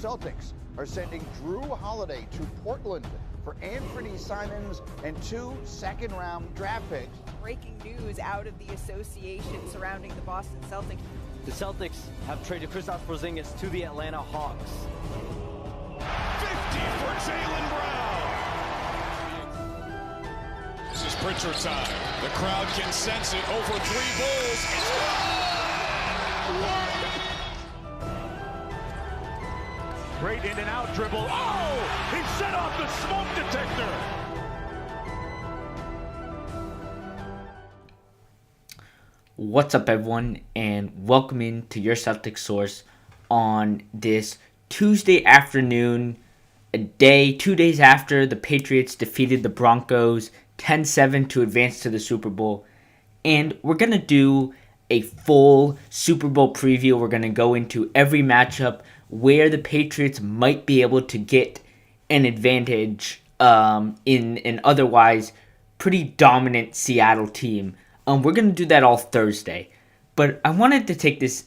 Celtics are sending Drew Holiday to Portland for Anthony Simons and 2 second-round draft picks. Breaking news out of the association surrounding the Boston Celtics. The Celtics have traded Kristaps Porzingis to the Atlanta Hawks. 50 for Jaylen Brown. This is Pritchard time. The crowd can sense it. Over 3 Bulls. Great in and out dribble. Oh! He set off the smoke detector. What's up, everyone, and welcome in to your Celtics source on this Tuesday afternoon, 2 days after the Patriots defeated the Broncos 10-7 to advance to the Super Bowl. And we're going to do a full Super Bowl preview. We're going to go into every matchup where the Patriots might be able to get an advantage in an otherwise pretty dominant Seattle team. We're going to do that all Thursday. But I wanted to take this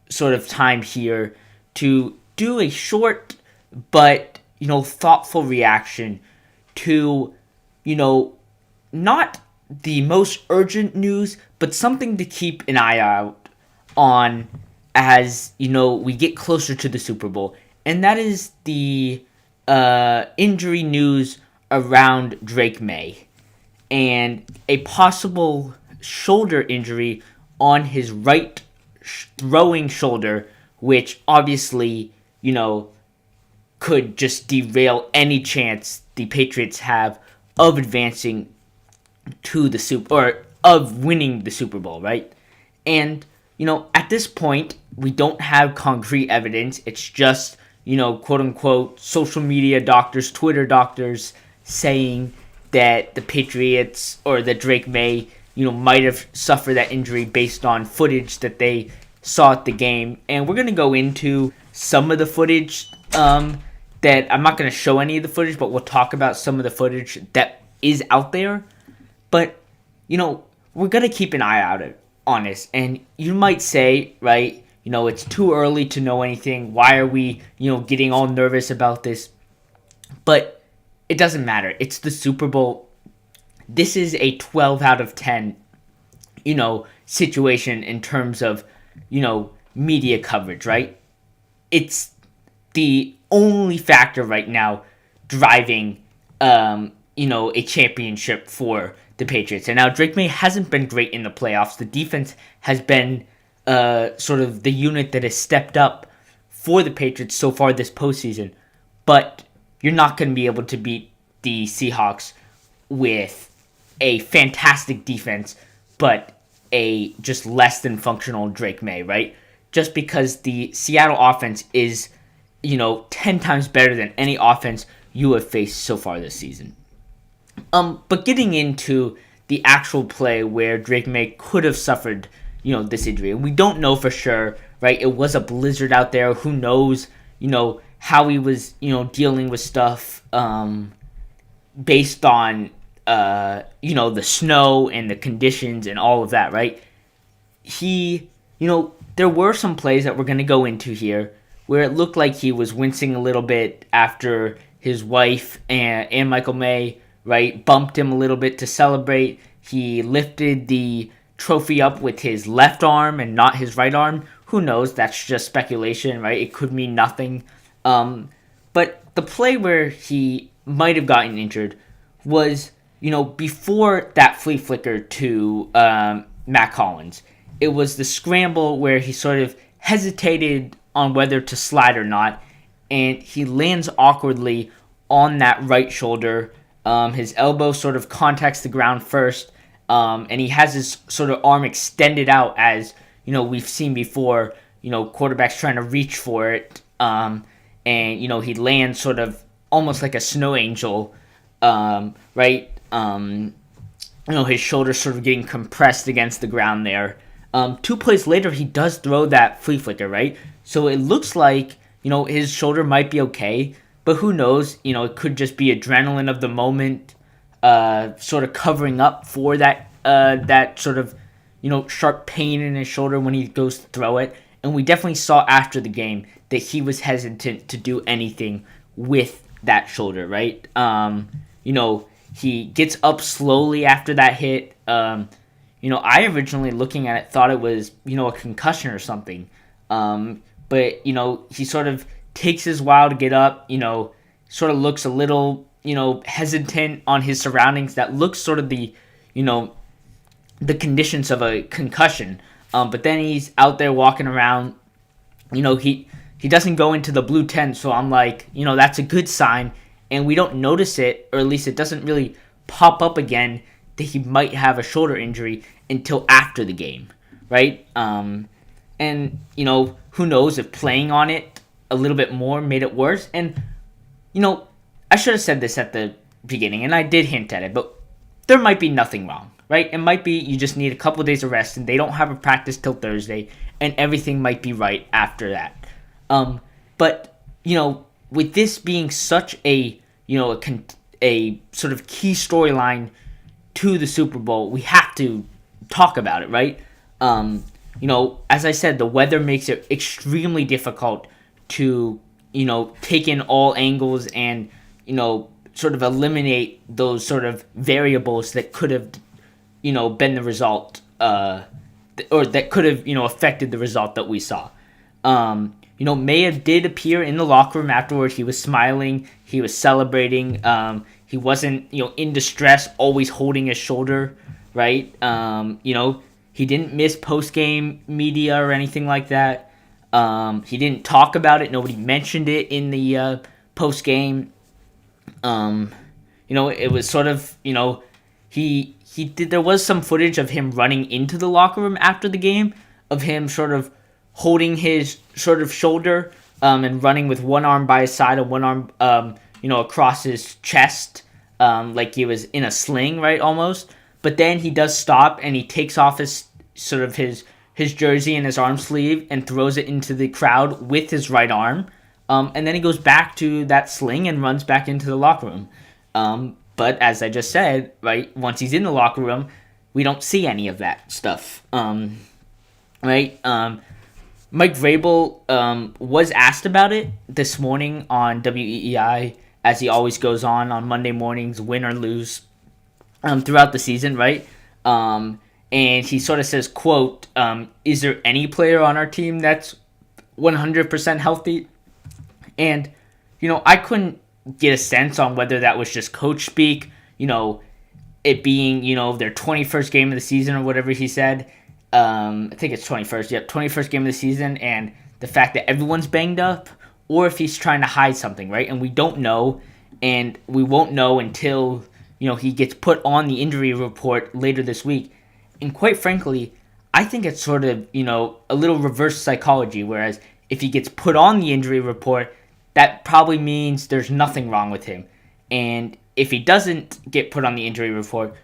sort of time here to do a short but, thoughtful reaction to, not the most urgent news, but something to keep an eye out on as, we get closer to the Super Bowl. And that is the injury news around Drake Maye and a possible shoulder injury on his right throwing shoulder, which obviously, could just derail any chance the Patriots have of advancing to the or of winning the Super Bowl, right? And, at this point, we don't have concrete evidence. It's just, quote unquote, social media doctors, Twitter doctors saying that the Patriots or that Drake Maye, might have suffered that injury based on footage that they saw at the game. And we're going to go into some of the footage that I'm not going to show any of the footage, but we'll talk about some of the footage that is out there. But, we're going to keep an eye out on this. And you might say, right, it's too early to know anything. Why are we, getting all nervous about this? But it doesn't matter. It's the Super Bowl. This is a 12 out of 10, situation in terms of, media coverage, right? It's the only factor right now driving, a championship for the Patriots. And now Drake Maye hasn't been great in the playoffs. The defense has been sort of the unit that has stepped up for the Patriots so far this postseason. But you're not going to be able to beat the Seahawks with a fantastic defense, but a just less than functional Drake Maye, right? Just because the Seattle offense is, 10 times better than any offense you have faced so far this season. But getting into the actual play where Drake Maye could have suffered, this injury, and we don't know for sure, right? It was a blizzard out there. Who knows, how he was, dealing with stuff, based on, the snow and the conditions and all of that, right? There were some plays that we're going to go into here where it looked like he was wincing a little bit after his wife and Michael Maye, right, bumped him a little bit to celebrate. He lifted the trophy up with his left arm and not his right arm. Who knows? That's just speculation, right? It could mean nothing. But the play where he might have gotten injured was, before that flea flicker to Matt Collins. It was the scramble where he sort of hesitated on whether to slide or not, and he lands awkwardly on that right shoulder. His elbow sort of contacts the ground first, and he has his sort of arm extended out as, we've seen before, quarterbacks trying to reach for it, and, he lands sort of almost like a snow angel, right? His shoulder sort of getting compressed against the ground there. 2 plays later, he does throw that flea flicker, right? So it looks like, his shoulder might be okay, but who knows? It could just be adrenaline of the moment, sort of covering up for that sort of, sharp pain in his shoulder when he goes to throw it. And we definitely saw after the game that he was hesitant to do anything with that shoulder, right? He gets up slowly after that hit. I originally looking at it thought it was, a concussion or something. But, he sort of takes his while to get up, sort of looks a little, hesitant on his surroundings. That looks sort of the conditions of a concussion. But then he's out there walking around, he doesn't go into the blue tent. So I'm like, that's a good sign. And we don't notice it, or at least it doesn't really pop up again, that he might have a shoulder injury until after the game, right? And, who knows if playing on it a little bit more made it worse. And, I should have said this at the beginning, and I did hint at it, but there might be nothing wrong, right? It might be you just need a couple of days of rest, and they don't have a practice till Thursday, and everything might be right after that. But, with this being such a sort of key storyline to the Super Bowl, we have to talk about it, right? As I said, the weather makes it extremely difficult to, take in all angles and, sort of eliminate those sort of variables that could have, been the result, or that could have, affected the result that we saw. Maye did appear in the locker room afterwards. He was smiling. He was celebrating. He wasn't, in distress, always holding his shoulder, right? He didn't miss post-game media or anything like that. He didn't talk about it. Nobody mentioned it in the post-game. It was sort of, he did. There was some footage of him running into the locker room after the game, of him sort of holding his sort of shoulder and running with one arm by his side and one arm, across his chest, like he was in a sling, right, almost. But then he does stop and he takes off his jersey and his arm sleeve and throws it into the crowd with his right arm. And then he goes back to that sling and runs back into the locker room. But as I just said, right, once he's in the locker room, we don't see any of that stuff. Right? Mike Vrabel was asked about it this morning on WEEI, as he always goes on Monday mornings, win or lose, throughout the season, right? And he sort of says, quote, is there any player on our team that's 100% healthy? And, I couldn't get a sense on whether that was just coach speak, it being, their 21st game of the season or whatever he said. I think it's 21st. Yep, 21st game of the season, and the fact that everyone's banged up, or if he's trying to hide something, right? And we don't know, and we won't know until, he gets put on the injury report later this week. And quite frankly, I think it's sort of, a little reverse psychology, whereas if he gets put on the injury report, that probably means there's nothing wrong with him. And if he doesn't get put on the injury report,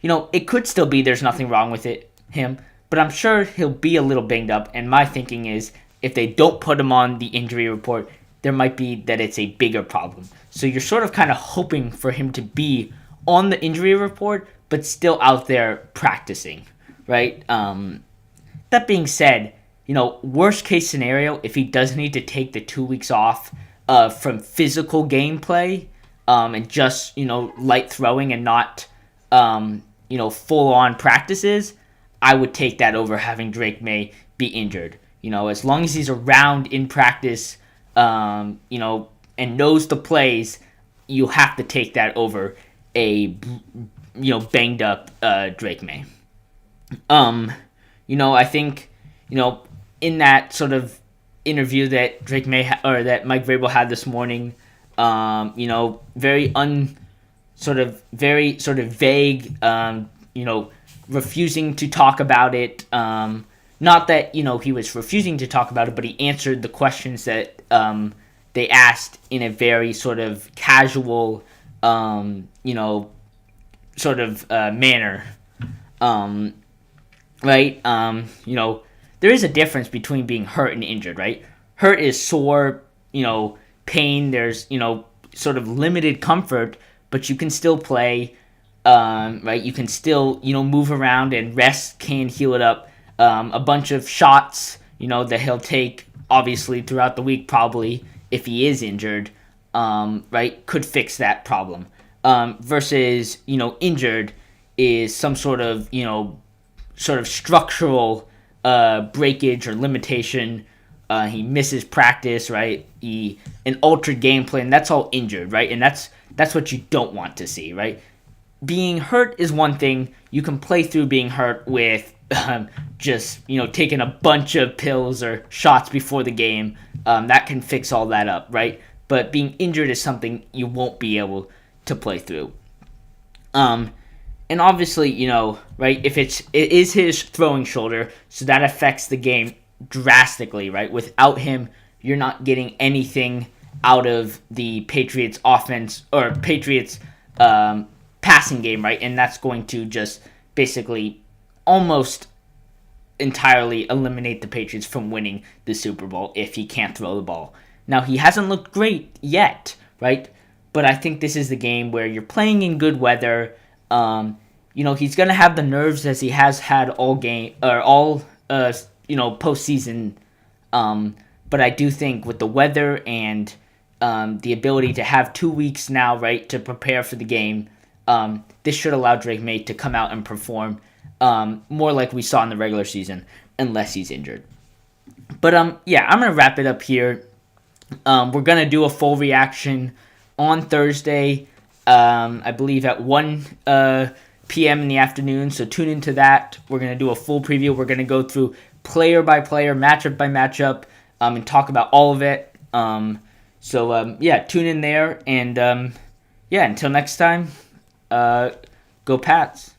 it could still be there's nothing wrong with him. But I'm sure he'll be a little banged up, and my thinking is if they don't put him on the injury report, there might be that it's a bigger problem. So you're sort of kind of hoping for him to be on the injury report, but still out there practicing, right? That being said, worst case scenario, if he does need to take the 2 weeks off from physical gameplay and just, light throwing and not, full-on practices, I would take that over having Drake Maye be injured. As long as he's around in practice, and knows the plays, you have to take that over a, banged up Drake Maye. I think, in that sort of interview that Drake Maye that Mike Vrabel had this morning, very vague, refusing to talk about it. Not that, he was refusing to talk about it, but he answered the questions that they asked in a very sort of casual, manner. Right? There is a difference between being hurt and injured, right? Hurt is sore, pain. There's, sort of limited comfort, but you can still play. Right, you can still, move around, and rest can heal it up. A bunch of shots, that he'll take, obviously throughout the week, probably if he is injured, right, could fix that problem. Versus, injured is some sort of, structural breakage or limitation. He misses practice, right? An altered game plan. That's all injured, right? And that's what you don't want to see, right? Being hurt is one thing. You can play through being hurt with just taking a bunch of pills or shots before the game. That can fix all that up, right? But being injured is something you won't be able to play through. And obviously, right, if it is his throwing shoulder, so that affects the game drastically, right? Without him, you're not getting anything out of the Patriots offense or Patriots passing game, right? And that's going to just basically almost entirely eliminate the Patriots from winning the Super Bowl if he can't throw the ball. Now, he hasn't looked great yet, right? But I think this is the game where you're playing in good weather. He's going to have the nerves as he has had all postseason. But I do think with the weather and the ability to have 2 weeks now, right, to prepare for the game, this should allow Drake Maye to come out and perform more like we saw in the regular season, unless he's injured. But I'm going to wrap it up here. We're going to do a full reaction on Thursday, I believe at 1 p.m. in the afternoon, so tune into that. We're going to do a full preview. We're going to go through player by player, matchup by matchup, and talk about all of it. Tune in there, and until next time, go Pats.